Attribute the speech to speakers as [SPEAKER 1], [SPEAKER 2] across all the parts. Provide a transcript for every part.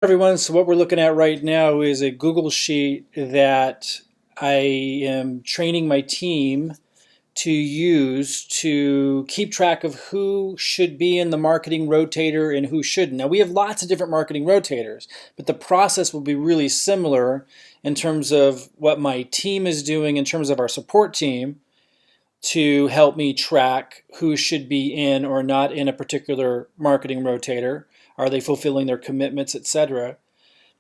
[SPEAKER 1] Everyone, so what we're looking at right now is a Google Sheet that I am training my team to use to keep track of who should be in the marketing rotator and who shouldn't. Now, we have lots of different marketing rotators, but the process will be really similar in terms of what my team is doing in terms of our support team to help me track who should be in or not in a particular marketing rotator. Are they fulfilling their commitments, etc.?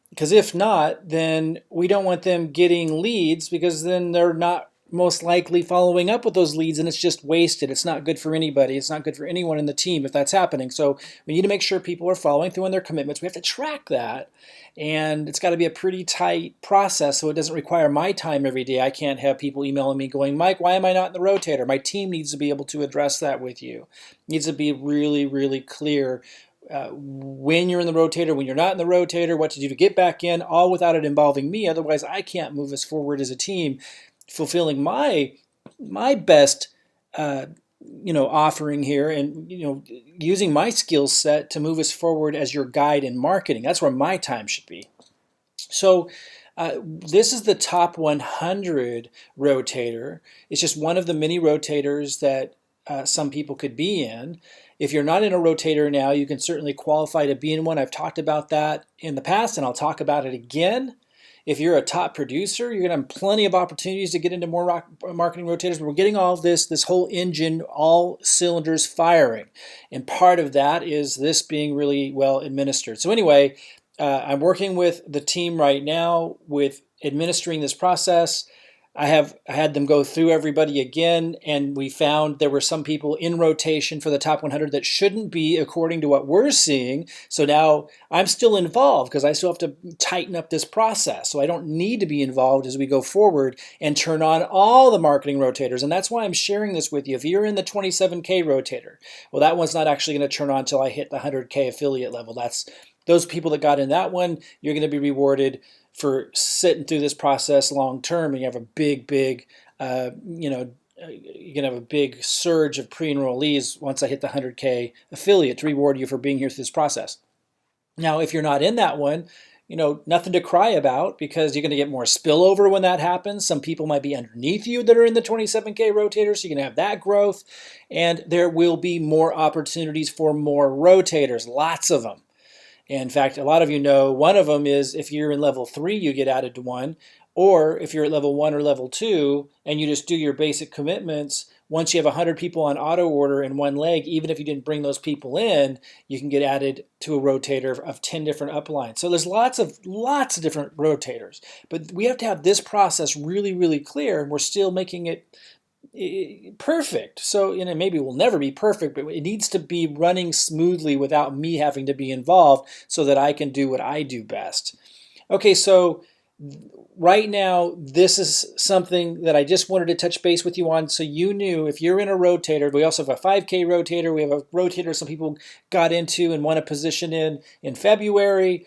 [SPEAKER 1] Because if not, then we don't want them getting leads because then they're not most likely following up with those leads and it's just wasted. It's not good for anybody. It's not good for anyone in the team if that's happening. So we need to make sure people are following through on their commitments. We have to track that. And it's got to be a pretty tight process so it doesn't require my time every day. I can't have people emailing me going, Mike, why am I not in the rotator? My team needs to be able to address that with you. It needs to be really, really clear when you're in the rotator, when you're not in the rotator, what to do to get back in, all without it involving me. Otherwise, I can't move us forward as a team, fulfilling my best offering here, and using my skill set to move us forward as your guide in marketing. That's where my time should be. So this is the top 100 rotator. It's just one of the many rotators that some people could be in. If you're not in a rotator now, you can certainly qualify to be in one. I've talked about that in the past, and I'll talk about it again. If you're a top producer, you're going to have plenty of opportunities to get into more marketing rotators. But we're getting all of this whole engine, all cylinders firing. And part of that is this being really well administered. So anyway, I'm working with the team right now with administering this process. I had them go through everybody again, and we found there were some people in rotation for the top 100 that shouldn't be according to what we're seeing. So now I'm still involved because I still have to tighten up this process. So I don't need to be involved as we go forward and turn on all the marketing rotators. And that's why I'm sharing this with you. If you're in the 27K rotator, well, that one's not actually going to turn on until I hit the 100K affiliate level. That's those people that got in that one, you're going to be rewarded for sitting through this process long term. And you have a big, you're going to have a big surge of pre-enrollees once I hit the 100K affiliate to reward you for being here through this process. Now, if you're not in that one, nothing to cry about because you're going to get more spillover when that happens. Some people might be underneath you that are in the 27K rotator, so you're going to have that growth. And there will be more opportunities for more rotators, lots of them. In fact, a lot of you know one of them is if you're in level 3, you get added to one. Or if you're at level 1 or level 2 and you just do your basic commitments, once you have 100 people on auto order in one leg, even if you didn't bring those people in, you can get added to a rotator of 10 different uplines. So there's lots of different rotators. But we have to have this process really, really clear, and we're still making it perfect. So maybe it will never be perfect, but it needs to be running smoothly without me having to be involved so that I can do what I do best. Okay, so right now, this is something that I just wanted to touch base with you on so you knew if you're in a rotator. We also have a 5K rotator. We have a rotator some people got into and won a position in February.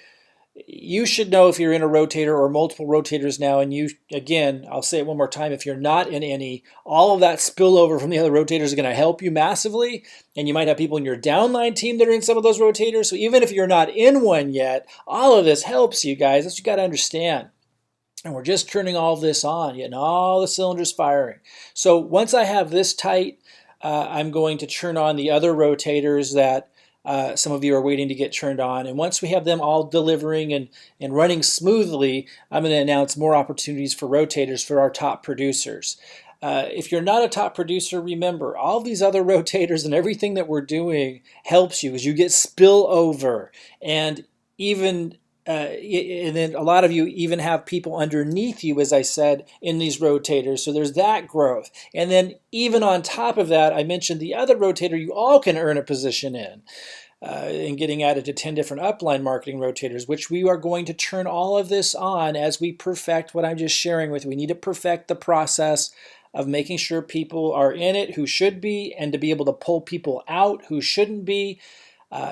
[SPEAKER 1] You should know if you're in a rotator or multiple rotators now, and again, I'll say it one more time, if you're not in any, all of that spillover from the other rotators is going to help you massively, and you might have people in your downline team that are in some of those rotators, so even if you're not in one yet, all of this helps you guys. That's what you got to understand. And we're just turning all of this on, getting all the cylinders firing. So once I have this tight, I'm going to turn on the other rotators that some of you are waiting to get turned on. And once we have them all delivering and running smoothly, I'm going to announce more opportunities for rotators for our top producers. If you're not a top producer, remember, all these other rotators and everything that we're doing helps you as you get spillover. And even and then a lot of you even have people underneath you, as I said, in these rotators. So there's that growth. And then even on top of that, I mentioned the other rotator you all can earn a position in. And getting added to 10 different upline marketing rotators, which we are going to turn all of this on as we perfect what I'm just sharing with you. We need to perfect the process of making sure people are in it who should be, and to be able to pull people out who shouldn't be.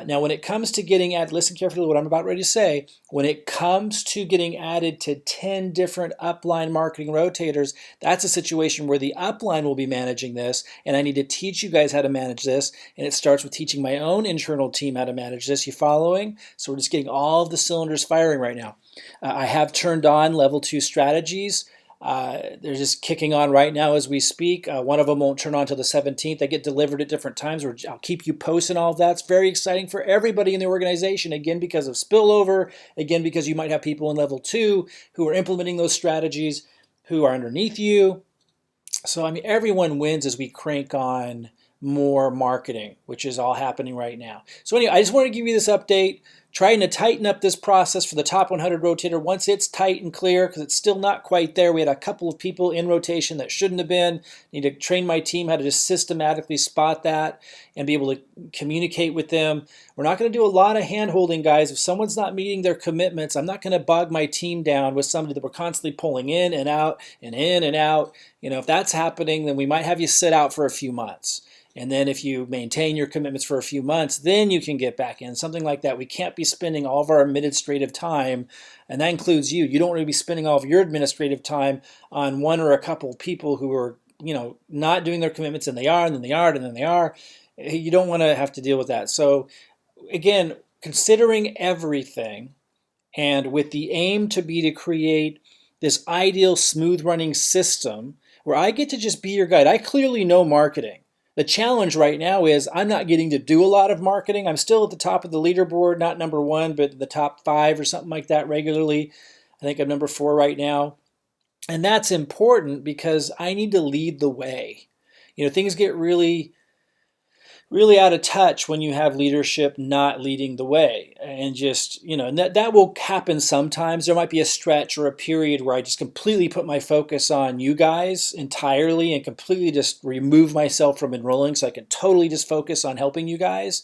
[SPEAKER 1] Now, when it comes to getting added, listen carefully to what I'm about ready to say. When it comes to getting added to 10 different upline marketing rotators, that's a situation where the upline will be managing this, and I need to teach you guys how to manage this. And it starts with teaching my own internal team how to manage this. You following? So we're just getting all of the cylinders firing right now. I have turned on level 2 strategies. They're just kicking on right now as we speak. One of them won't turn on until the 17th. They get delivered at different times. I'll keep you posting all of that. It's very exciting for everybody in the organization. Again, because of spillover. Again, because you might have people in level 2 who are implementing those strategies who are underneath you. So, I mean, everyone wins as we crank on more marketing, which is all happening right now. So anyway, I just wanted to give you this update, trying to tighten up this process for the top 100 rotator once it's tight and clear, because it's still not quite there. We had a couple of people in rotation that shouldn't have been. Need to train my team how to just systematically spot that and be able to communicate with them. We're not going to do a lot of hand-holding, guys. If someone's not meeting their commitments, I'm not going to bog my team down with somebody that we're constantly pulling in and out and in and out. You know, if that's happening, then we might have you sit out for a few months. And then if you maintain your commitments for a few months, then you can get back in, something like that. We can't be spending all of our administrative time, and that includes you. You don't want to be spending all of your administrative time on one or a couple of people who are, you know, not doing their commitments, and they are, and then they are, and then they are. You don't want to have to deal with that. So again, considering everything, and with the aim to be to create this ideal smooth running system where I get to just be your guide. I clearly know marketing. The challenge right now is I'm not getting to do a lot of marketing. I'm still at the top of the leaderboard, not number 1, but the top 5 or something like that regularly. I think I'm number 4 right now. And that's important because I need to lead the way. You know, things get really out of touch when you have leadership not leading the way, and just, you know, and that will happen sometimes. There might be a stretch or a period where I just completely put my focus on you guys entirely and completely just remove myself from enrolling so I can totally just focus on helping you guys.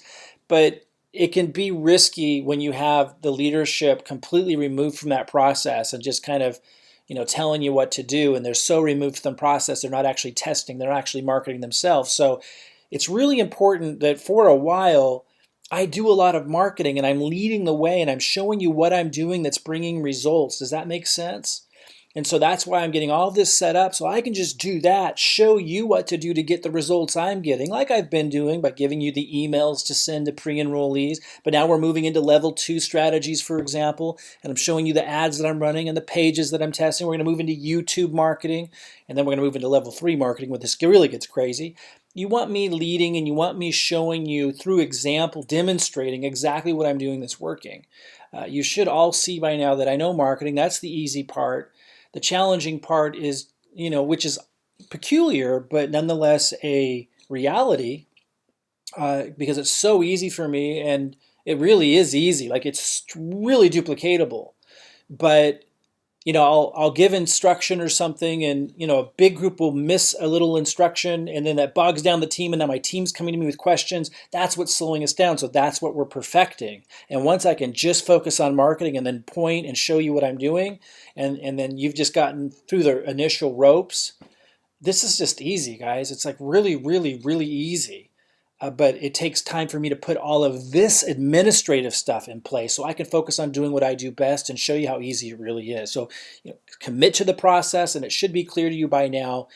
[SPEAKER 1] But it can be risky when you have the leadership completely removed from that process and just kind of, you know, telling you what to do, and they're so removed from the process, they're not actually testing, they're not actually marketing themselves. So it's really important that for a while I do a lot of marketing and I'm leading the way and I'm showing you what I'm doing that's bringing results. Does that make sense? And so that's why I'm getting all this set up so I can just do that, show you what to do to get the results I'm getting, like I've been doing by giving you the emails to send to pre-enrollees. But now we're moving into level 2 strategies, for example, and I'm showing you the ads that I'm running and the pages that I'm testing. We're going to move into YouTube marketing, and then we're going to move into level 3 marketing where this really gets crazy. You want me leading and you want me showing you through example, demonstrating exactly what I'm doing that's working. You should all see by now that I know marketing. That's the easy part. The challenging part is, you know, which is peculiar, but nonetheless a reality, because it's so easy for me, and it really is easy. Like, it's really duplicatable. But you know, I'll give instruction or something, and you know, a big group will miss a little instruction, and then that bogs down the team, and now my team's coming to me with questions. That's what's slowing us down. So that's what we're perfecting. And once I can just focus on marketing and then point and show you what I'm doing, and then you've just gotten through the initial ropes, this is just easy, guys. It's like really, really, really easy. But it takes time for me to put all of this administrative stuff in place so I can focus on doing what I do best and show you how easy it really is. So, you know, commit to the process, and it should be clear to you by now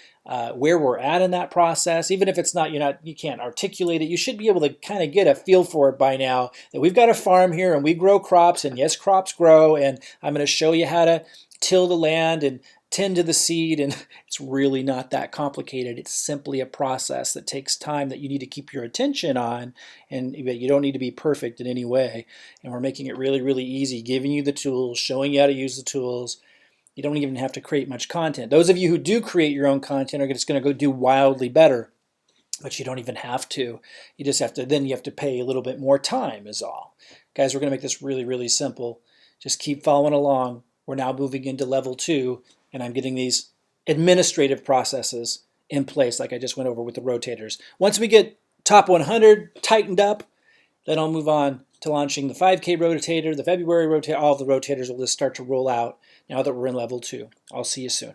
[SPEAKER 1] where we're at in that process. Even if it's not, you can't articulate it, you should be able to kind of get a feel for it by now, that we've got a farm here and we grow crops, and yes, crops grow, and I'm going to show you how to till the land and tend to the seed, and it's really not that complicated. It's simply a process that takes time that you need to keep your attention on, and you don't need to be perfect in any way. And we're making it really, really easy, giving you the tools, showing you how to use the tools. You don't even have to create much content. Those of you who do create your own content are just going to go do wildly better, but you don't even have to. You just have to, then you have to pay a little bit more time is all. Guys, we're going to make this really, really simple. Just keep following along. We're now moving into level 2, and I'm getting these administrative processes in place like I just went over with the rotators. Once we get top 100 tightened up, then I'll move on to launching the 5K rotator, the February rotator. All the rotators will just start to roll out now that we're in level 2. I'll see you soon.